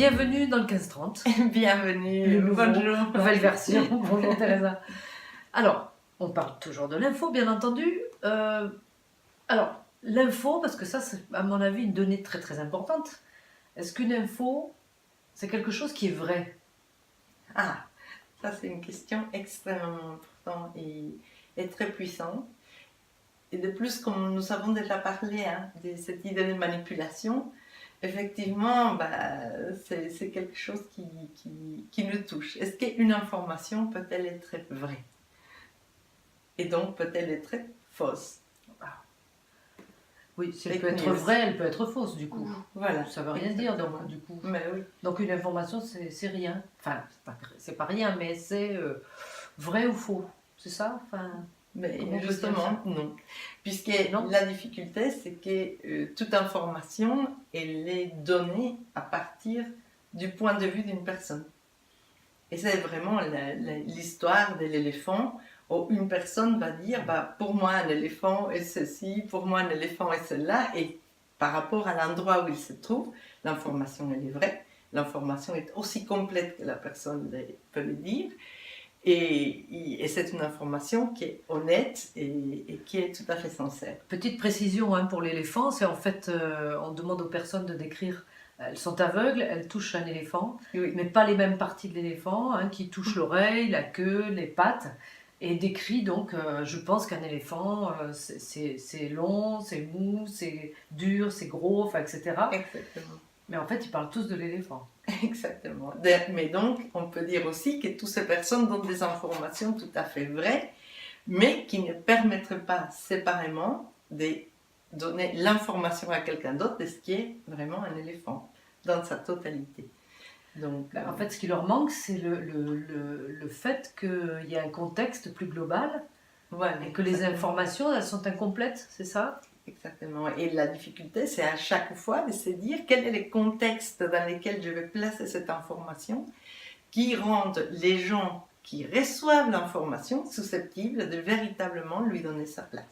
Bienvenue dans le 1530. Bienvenue, bonjour. Nouvelle version. Bonjour Teresa. Alors, on parle toujours de l'info, bien entendu. Alors, l'info, parce que ça, c'est à mon avis une donnée très très importante. Est-ce qu'une info, c'est quelque chose qui est vrai? Ah, ça c'est une question extrêmement importante et très puissante. Et de plus, comme nous avons déjà parlé de cette idée de manipulation, effectivement, c'est quelque chose qui nous touche. Est-ce qu'une information peut-elle être vraie? Et donc peut-elle être fausse? Oui, si elle peut être vraie, elle peut être fausse, du coup. Voilà. Ça ne veut rien dire, donc, du coup. Mais oui. Donc une information, c'est rien. Enfin, c'est pas rien, mais c'est vrai ou faux. C'est ça? Enfin, mais justement, non. Puisque la difficulté, c'est que toute information, elle est donnée à partir du point de vue d'une personne. Et c'est vraiment l'histoire de l'éléphant, où une personne va dire, pour moi un éléphant est ceci, pour moi un éléphant est cela, et par rapport à l'endroit où il se trouve, l'information elle est vraie, l'information est aussi complète que la personne peut le dire, et c'est une information qui est honnête et qui est tout à fait sincère. Petite précision pour l'éléphant, c'est en fait, on demande aux personnes de décrire, elles sont aveugles, elles touchent un éléphant, oui. Mais pas les mêmes parties de l'éléphant, qui touchent l'oreille, la queue, les pattes, et décrit donc, je pense qu'un éléphant, c'est long, c'est mou, c'est dur, c'est gros, etc. Exactement. Mais en fait, ils parlent tous de l'éléphant. Exactement. Mais donc, on peut dire aussi que toutes ces personnes donnent des informations tout à fait vraies, mais qui ne permettraient pas séparément de donner l'information à quelqu'un d'autre de ce qui est vraiment un éléphant, dans sa totalité. Donc, en fait, ce qui leur manque, c'est le fait qu'il y a un contexte plus global, voilà, et que les informations, elles sont incomplètes, c'est ça? Exactement. Et la difficulté, c'est à chaque fois de se dire quel est le contexte dans lequel je vais placer cette information qui rendent les gens qui reçoivent l'information susceptibles de véritablement lui donner sa place.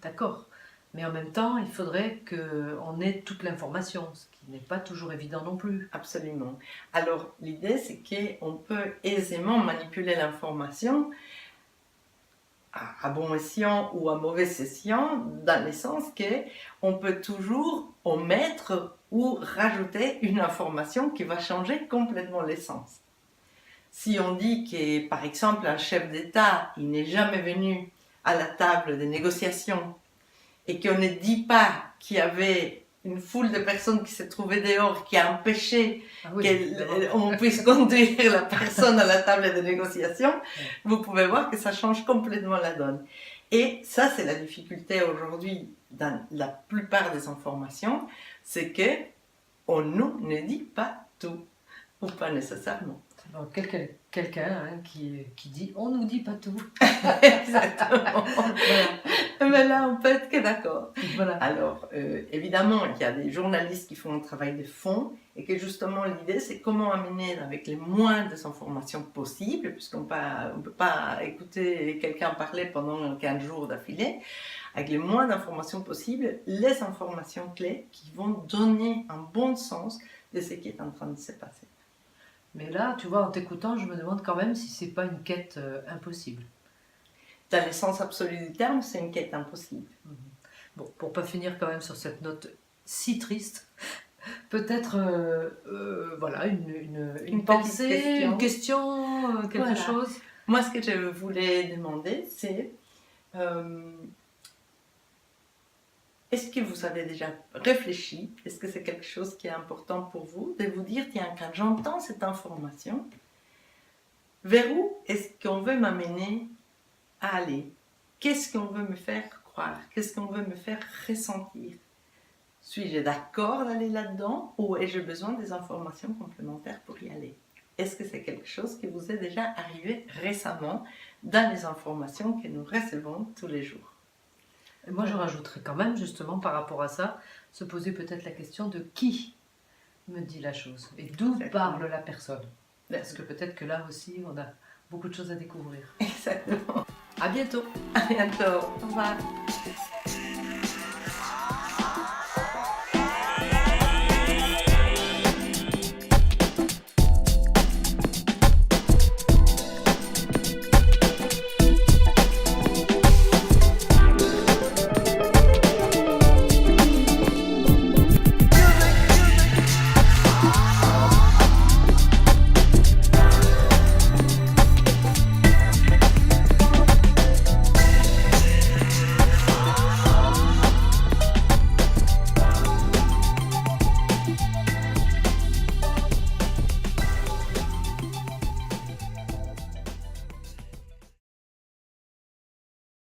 D'accord. Mais en même temps, il faudrait qu'on ait toute l'information, ce qui n'est pas toujours évident non plus. Absolument. Alors, l'idée, c'est qu'on peut aisément manipuler l'information à bon escient ou à mauvais escient, dans le sens qu'on peut toujours omettre ou rajouter une information qui va changer complètement l'essence. Si on dit que, par exemple, un chef d'État, il n'est jamais venu à la table des négociations et qu'on ne dit pas qu'il y avait une foule de personnes qui se trouvaient dehors qui a empêché qu'on puisse conduire la personne à la table de négociation, vous pouvez voir que ça change complètement la donne. Et ça, c'est la difficulté aujourd'hui dans la plupart des informations, c'est qu'on ne dit pas tout, ou pas nécessairement. Donc, quelqu'un qui dit « on nous dit pas tout ». Exactement. Voilà. Mais là, on peut être que d'accord. Voilà. Alors, évidemment, il y a des journalistes qui font un travail de fond et que justement, l'idée, c'est comment amener avec les moins d'informations possibles, puisqu'on ne peut pas écouter quelqu'un parler pendant 15 jours d'affilée, avec les moins d'informations possibles, les informations clés qui vont donner un bon sens de ce qui est en train de se passer. Mais là, tu vois, en t'écoutant, je me demande quand même si c'est pas une quête impossible. Dans le sens absolu du terme, c'est une quête impossible. Bon, pour pas finir quand même sur cette note si triste, peut-être voilà, une pensée, une question, quelque chose. Moi, ce que je voulais demander, c'est est-ce que vous avez déjà réfléchi, est-ce que c'est quelque chose qui est important pour vous, de vous dire, tiens, quand j'entends cette information, vers où est-ce qu'on veut m'amener à aller? Qu'est-ce qu'on veut me faire croire? Qu'est-ce qu'on veut me faire ressentir? Suis-je d'accord d'aller là-dedans ou ai-je besoin des informations complémentaires pour y aller? Est-ce que c'est quelque chose qui vous est déjà arrivé récemment dans les informations que nous recevons tous les jours? Et moi, je rajouterais quand même, justement, par rapport à ça, se poser peut-être la question de qui me dit la chose et d'où parle la personne. Parce que peut-être que là aussi, on a beaucoup de choses à découvrir. Exactement. À bientôt. À bientôt. Au revoir.